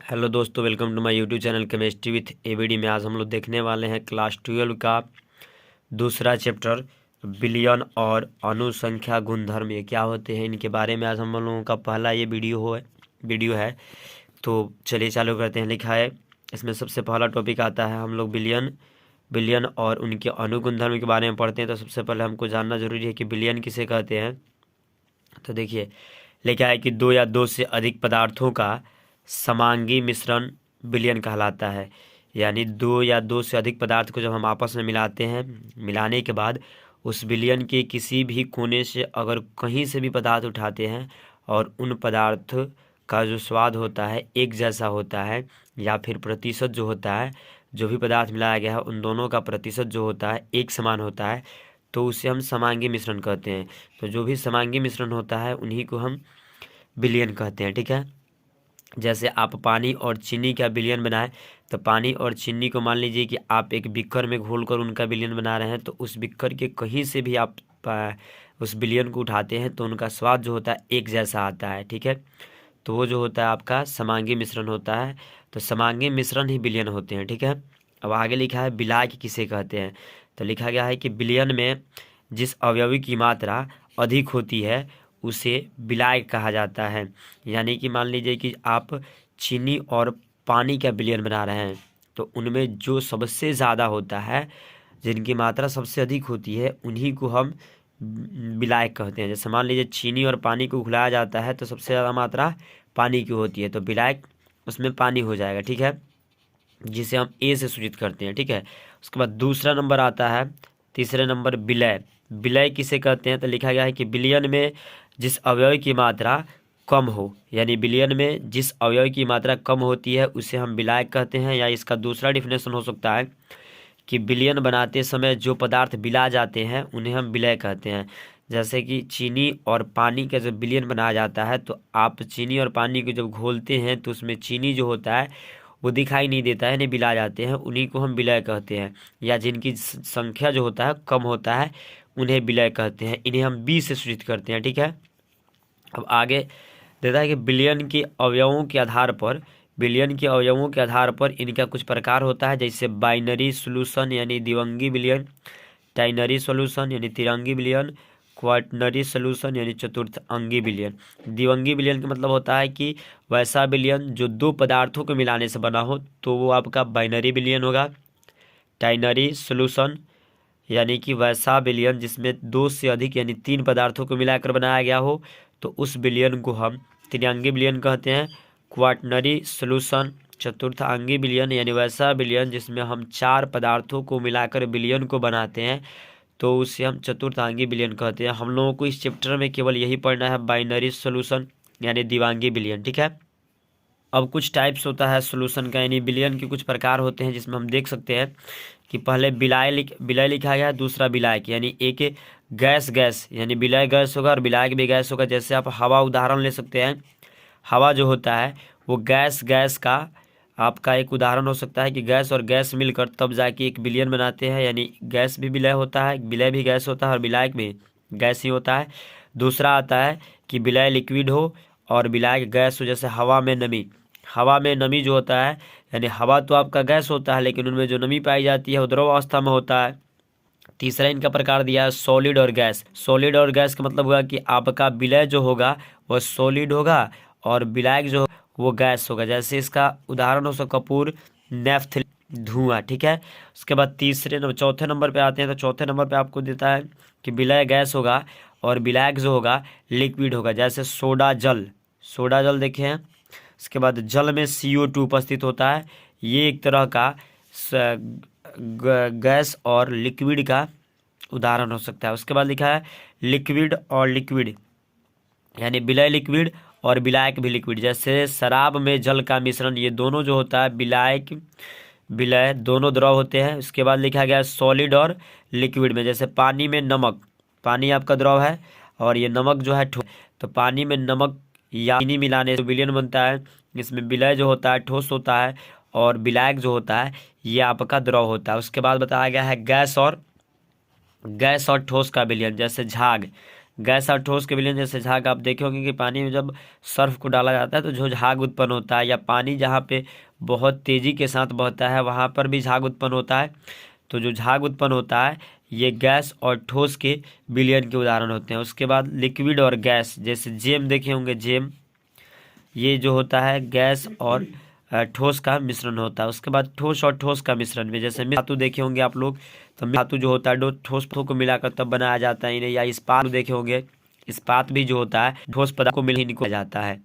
Hello दोस्तों, welcome to my YouTube channel chemistry with ABD में। आज हम लोग देखने वाले हैं क्लास 12 का दूसरा चैप्टर बिलियन और अनुसंख्या गुणधर्म ये क्या होते हैं, इनके बारे में आज हम लोगों का पहला ये वीडियो है। तो चलिए चालू करते हैं। लिखा है इसमें सबसे पहला टॉपिक आता है, हम लोग बिलियन और उनके अनुगुणधर्म के बारे में पढ़ते हैं। तो सबसे पहले हमको जानना जरूरी है कि बिलियन किसे कहते हैं। तो देखिए लिखा है कि दो या दो से अधिक पदार्थों का समांगी मिश्रण बिलियन कहलाता है। यानी दो या दो से अधिक पदार्थ को जब हम आपस में मिलाते हैं, मिलाने के बाद उस बिलियन के किसी भी कोने से अगर कहीं से भी पदार्थ उठाते हैं और उन पदार्थ का जो स्वाद होता है एक जैसा होता है, या फिर प्रतिशत जो होता है, जो भी पदार्थ मिलाया गया है उन दोनों का प्रतिशत जो होता है एक समान होता है, तो उसे हम समांगी मिश्रण कहते हैं। तो जो भी समांगी मिश्रण होता है उन्हीं को हम बिलियन कहते हैं। ठीक है, जैसे आप पानी और चीनी का बिलियन बनाए, तो पानी और चीनी को मान लीजिए कि आप एक बिक्कर में घोलकर उनका बिलियन बना रहे हैं, तो उस बिक्कर के कहीं से भी आप उस बिलियन को उठाते हैं तो उनका स्वाद जो होता है एक जैसा आता है। ठीक है, तो वो जो होता है आपका समांगी मिश्रण होता है। तो समांगी मिश्रण ही बिलियन होते हैं। ठीक है, अब आगे लिखा है बिलायक किसे कहते हैं। तो लिखा गया है कि बिलियन में जिस अवयवी की मात्रा अधिक होती है उसे बिलायक कहा जाता है। यानी कि मान लीजिए कि आप चीनी और पानी का बिलियन बना रहे हैं, तो उनमें जो सबसे ज़्यादा होता है, जिनकी मात्रा सबसे अधिक होती है, उन्हीं को हम बिलायक कहते हैं। जैसे मान लीजिए चीनी और पानी को घुलाया जाता है तो सबसे ज़्यादा मात्रा पानी की होती है, तो बिलायक उसमें पानी हो जाएगा। ठीक है, जिसे हम ए से सूचित करते हैं। ठीक है, उसके बाद दूसरा नंबर आता है, तीसरे नंबर विलय। विलय किसे कहते हैं। तो लिखा गया है कि बिलियन में जिस अवयव की मात्रा कम हो, यानी बिलियन में जिस अवयव की मात्रा कम होती है उसे हम विलायक कहते हैं। या इसका दूसरा डिफिनेशन हो सकता है कि बिलियन बनाते समय जो पदार्थ बिला जाते हैं उन्हें हम विलय कहते हैं। जैसे कि चीनी और पानी का जब बिलियन बनाया जाता है, तो आप चीनी और पानी को जब घोलते हैं तो उसमें चीनी जो होता है वो दिखाई नहीं देता है, नहीं बिला जाते हैं, उन्हीं को हम विलय कहते हैं। या जिनकी संख्या जो होता है कम होता है उन्हें विलय कहते हैं। इन्हें हम बी से सूचित करते हैं। ठीक है, अब आगे देता है कि बिलियन के अवयवों के आधार पर इनका कुछ प्रकार होता है, जैसे बाइनरी सॉल्यूशन यानी द्विअंगी बिलियन, टाइनरी सॉल्यूशन यानी त्रिअंगी बिलियन, क्वाटरनरी सॉल्यूशन यानी चतुर्थ अंगी बिलियन। द्विअंगी बिलियन का मतलब होता है कि वैसा बिलियन जो दो पदार्थों को मिलाने से बना हो, तो वो आपका बाइनरी बिलियन होगा। टाइनरी सॉल्यूशन यानी कि वैसा बिलियन जिसमें दो से अधिक यानी तीन पदार्थों को मिलाकर बनाया गया हो, तो उस बिलियन को हम त्रिअंगी बिलियन कहते हैं। क्वाटरनरी सॉल्यूशन चतुर्थांगी बिलियन यानी वैसा बिलियन जिसमें हम चार पदार्थों को मिलाकर बिलियन को बनाते हैं, तो उसे हम चतुर्थांगी बिलियन कहते हैं। हम लोगों को इस चैप्टर में केवल यही पढ़ना है, बाइनरी सॉल्यूशन यानी द्विअंगी बिलियन। ठीक है, अब कुछ टाइप्स होता है सॉल्यूशन का, यानी बिलियन के कुछ प्रकार होते हैं, जिसमें हम देख सकते हैं कि पहले विलय लिखा गया है, दूसरा विलायक यानी एक गैस यानी विलय गैस होगा और विलायक भी गैस होगा। जैसे आप हवा उदाहरण ले सकते हैं, हवा जो होता है वो गैस का आपका एक उदाहरण हो सकता है कि गैस और गैस मिलकर तब जाके एक बिलियन बनाते हैं, यानी गैस भी विलय होता है, विलय भी गैस होता है और विलायक भी गैस ही होता है। दूसरा आता है कि विलय लिक्विड हो और विलायक गैस हो, जैसे हवा में नमी जो होता है, यानी हवा तो आपका गैस होता है लेकिन उनमें जो नमी पाई जाती है वो द्रव अवस्था में होता है। तीसरा इनका प्रकार दिया है सॉलिड और गैस। सॉलिड और गैस का मतलब हुआ कि आपका विलय जो होगा वह सॉलिड होगा और विलायक जो वो गैस होगा। जैसे इसका उदाहरण हो सकता कपूर, नेफ्थलीन, धुआं। ठीक है, उसके बाद चौथे नंबर पे आते हैं। तो चौथे नंबर पे आपको देता है कि विलय गैस होगा और विलायक जो होगा लिक्विड होगा। जैसे सोडा जल देखे हैं। उसके बाद जल में CO2 उपस्थित होता है, ये एक तरह का गैस और लिक्विड का उदाहरण हो सकता है। उसके बाद लिखा है लिक्विड और लिक्विड यानी विलय लिक्विड और विलायक भी लिक्विड। जैसे शराब में जल का मिश्रण, ये दोनों जो होता है विलायक विलय दोनों द्रव होते हैं। उसके बाद लिखा गया सॉलिड और लिक्विड में, जैसे पानी में नमक, पानी आपका द्रव है और ये नमक जो है ठोस, तो पानी में नमक या चीनी मिलाने से विलयन बनता है। इसमें विलय जो होता है ठोस होता है और विलायक जो होता है ये आपका द्रव होता है। उसके बाद बताया गया है गैस और ठोस का विलयन। जैसे गैस और ठोस के विलयन जैसे झाग आप देखे होंगे कि पानी में जब सर्फ को डाला जाता है तो जो झाग उत्पन्न होता है, या पानी जहाँ पे बहुत तेजी के साथ बहता है वहाँ पर भी झाग उत्पन्न होता है। तो जो झाग उत्पन्न होता है ये गैस और ठोस के विलयन के उदाहरण होते हैं। उसके बाद लिक्विड और गैस, जैसे जेम देखे होंगे, जेम ये जो होता है गैस और ठोस का मिश्रण होता है। उसके बाद ठोस और ठोस का मिश्रण में जैसे धातु देखे होंगे आप लोग, तो धातु जो होता है दो ठोस पदार्थों को मिलाकर तब बनाया जाता है इन्हें। या इस्पात देखे होंगे, इस्पात भी जो होता है ठोस पदार्थ को मिल ही निकाला जाता है।